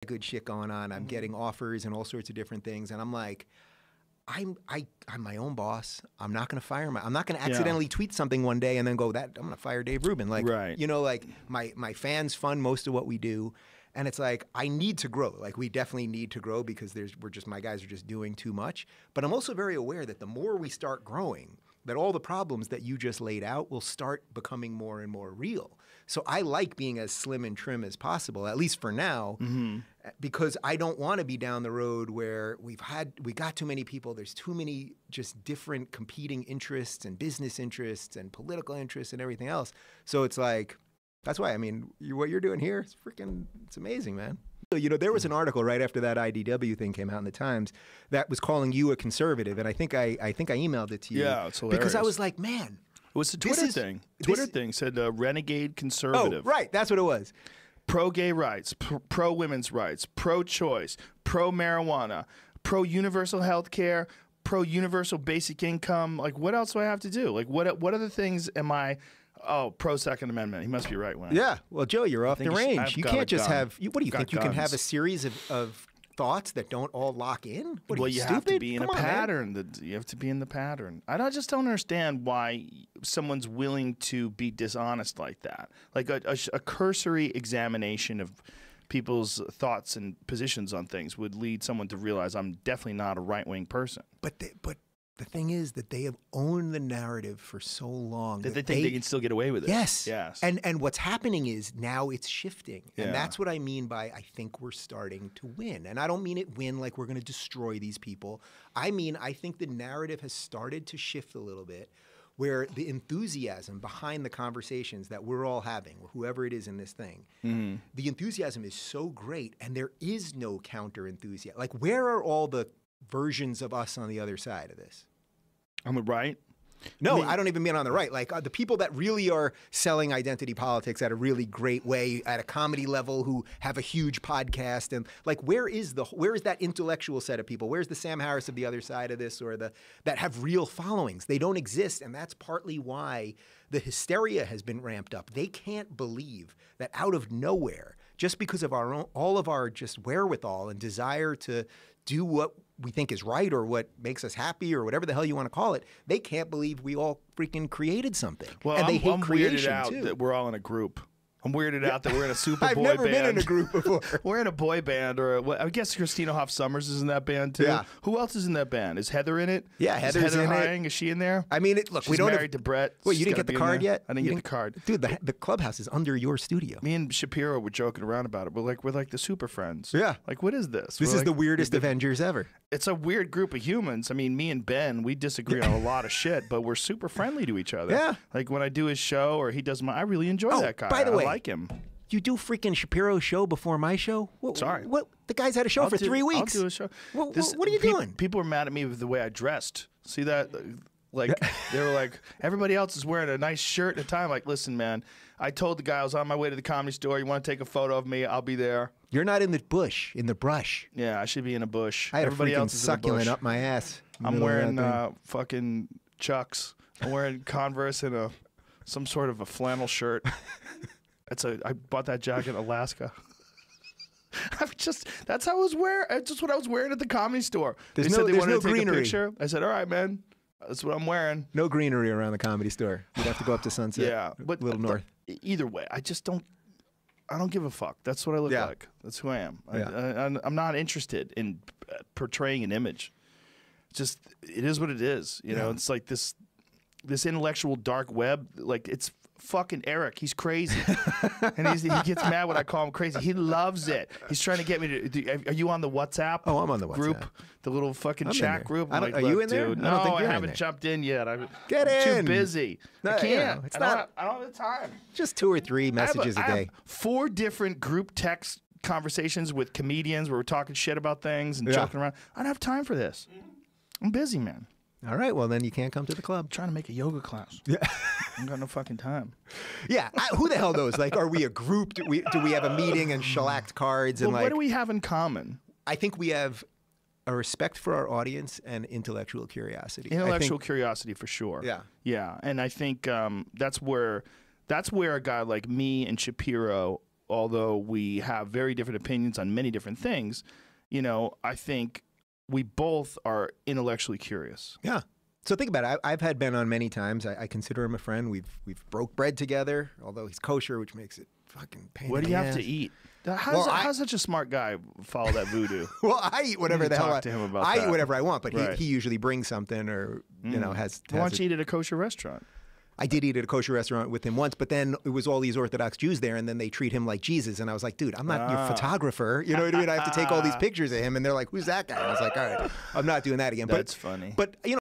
good shit going on. I'm getting offers and all sorts of different things. And I'm like, I'm my own boss. I'm not going to fire I'm not going to accidentally tweet something one day and then go, I'm going to fire Dave Rubin. Like, you know, like my fans fund most of what we do. And it's like, I need to grow. Like, we definitely need to grow because my guys are just doing too much. But I'm also very aware that the more we start growing, that all the problems that you just laid out will start becoming more and more real. So I like being as slim and trim as possible, at least for now, because I don't want to be down the road where we got too many people. There's too many just different competing interests and business interests and political interests and everything else. So it's like, that's why, I mean, what you're doing here is it's amazing, man. You know, there was an article right after that IDW thing came out in the Times that was calling you a conservative, and I think I emailed it to you. Yeah, it's hilarious. Because I was like, man, it was the Twitter thing. Twitter thing said renegade conservative. Oh, right, that's what it was. Pro-gay rights, pro-women's rights, pro-choice, pro-marijuana, pro-universal health care, pro-universal basic income. Like, what else do I have to do? Like, what other things am I... Oh, pro-Second Amendment. He must be right, Wayne. Yeah. Well, Joe, you're off the range. You can't just have... What do you think? You can have a guns. series of thoughts that don't all lock in? What, Well, you have to stupid? be in Come a on, man. pattern. You have to be in the pattern. I just don't understand why someone's willing to be dishonest like that. Like a cursory examination of people's thoughts and positions on things would lead someone to realize I'm definitely not a right-wing person. But the thing is that they have owned the narrative for so long That they think they can still get away with it. Yes. Yes. And what's happening is now it's shifting. Yeah. And that's what I mean by I think we're starting to win. And I don't mean it win like we're going to destroy these people. I mean, I think the narrative has started to shift a little bit where the enthusiasm behind the conversations that we're all having, whoever it is in this thing, the enthusiasm is so great and there is no counter enthusiasm. Like, where are all the versions of us on the other side of this? On the right? No, I don't even mean on the right. Like the people that really are selling identity politics at a really great way at a comedy level who have a huge podcast and like where is that intellectual set of people? Where's the Sam Harris of the other side of this or that have real followings? They don't exist, and that's partly why the hysteria has been ramped up. They can't believe that out of nowhere, just because of all of our just wherewithal and desire to do what we think is right or what makes us happy or whatever the hell you want to call it, they can't believe we all freaking created something. Well, and they hate I'm weirded creation out too. that we're all in a group. I'm weirded out that we're in a super boy band. I've never been in a group before. We're in a boy band, or I guess Christina Hoff Summers is in that band too. Yeah. Who else is in that band? Is Heather in it? Yeah, Heather's is Heather in it. Hying? Is she in there? I mean, look, She's we don't married to Brett. Wait, She's you didn't gotta get the be in card there. yet? I didn't get the card. Dude, the clubhouse is under your studio. Me and Shapiro were joking around about it. We're like the super friends. Yeah. Like, what is this? This We're is like, the weirdest Avengers ever. It's a weird group of humans. I mean, me and Ben, we disagree on a lot of shit, but we're super friendly to each other. Yeah. Like when I do his show or he does I really enjoy that guy. By the way, I like him. You do freaking Shapiro's show before my show? Sorry. What? The guy's had a show for 3 weeks. I'll do a show. What are you doing? People are mad at me with the way I dressed. See that? Like, they were like, everybody else is wearing a nice shirt and a tie. I'm like, listen, man, I told the guy I was on my way to the Comedy Store. You want to take a photo of me? I'll be there. You're not in the bush, in the brush. Yeah, I should be in a bush. I had Everybody a freaking else is in a succulent bush. up my ass. I'm wearing fucking Chucks. I'm wearing Converse and some sort of a flannel shirt. I bought that jacket in Alaska. That's how I was wearing. That's just what I was wearing at the Comedy Store. They said they wanted to take a picture. I said, all right, man. That's what I'm wearing. No greenery around the Comedy Store. You'd have to go up to Sunset. Yeah, but a little north. Either way, I don't give a fuck. That's what I look like. That's who I am. Yeah. I'm not interested in portraying an image. It is what it is. You know, it's like this intellectual dark web. Like, it's fucking Eric. He's crazy. And he gets mad when I call him crazy. He loves it. He's trying to get me to. Are you on the WhatsApp? Oh, I'm on the group. WhatsApp. The little fucking I'm chat group. Are you in there? Dude, I don't think I you're in haven't there. jumped in yet. Get I'm in. too busy. No, I can't. you know, I don't have the time. Just 2 or 3 messages a I day. have 4 different group text conversations with comedians where we're talking shit about things and joking around. I don't have time for this. I'm busy, man. All right, well, then you can't come to the club. I'm trying to make a yoga class. Yeah. I got no fucking time. Yeah, who the hell knows? Like, are we a group? Do we have a meeting and shellacked cards? And Well, what do we have in common? I think we have a respect for our audience and intellectual curiosity. Intellectual curiosity for sure. Yeah. Yeah, and I think that's where a guy like me and Shapiro although we have very different opinions on many different things, you know, I think we both are intellectually curious. Yeah. So think about it. I've had Ben on many times. I consider him a friend. We've broke bread together, although he's kosher, which makes it fucking pain. What do you have to eat? How's such a smart guy follow that voodoo? Well, I eat whatever the hell talk to him about I that. eat whatever I want, but Right. he usually brings something or you know has. Why don't you eat at a kosher restaurant? I did eat at a kosher restaurant with him once, but then it was all these Orthodox Jews there, and then they treat him like Jesus. And I was like, dude, I'm not your photographer. You know what I mean? I have to take all these pictures of him, and they're like, who's that guy? And I was like, all right, I'm not doing that again. That's funny. But you know.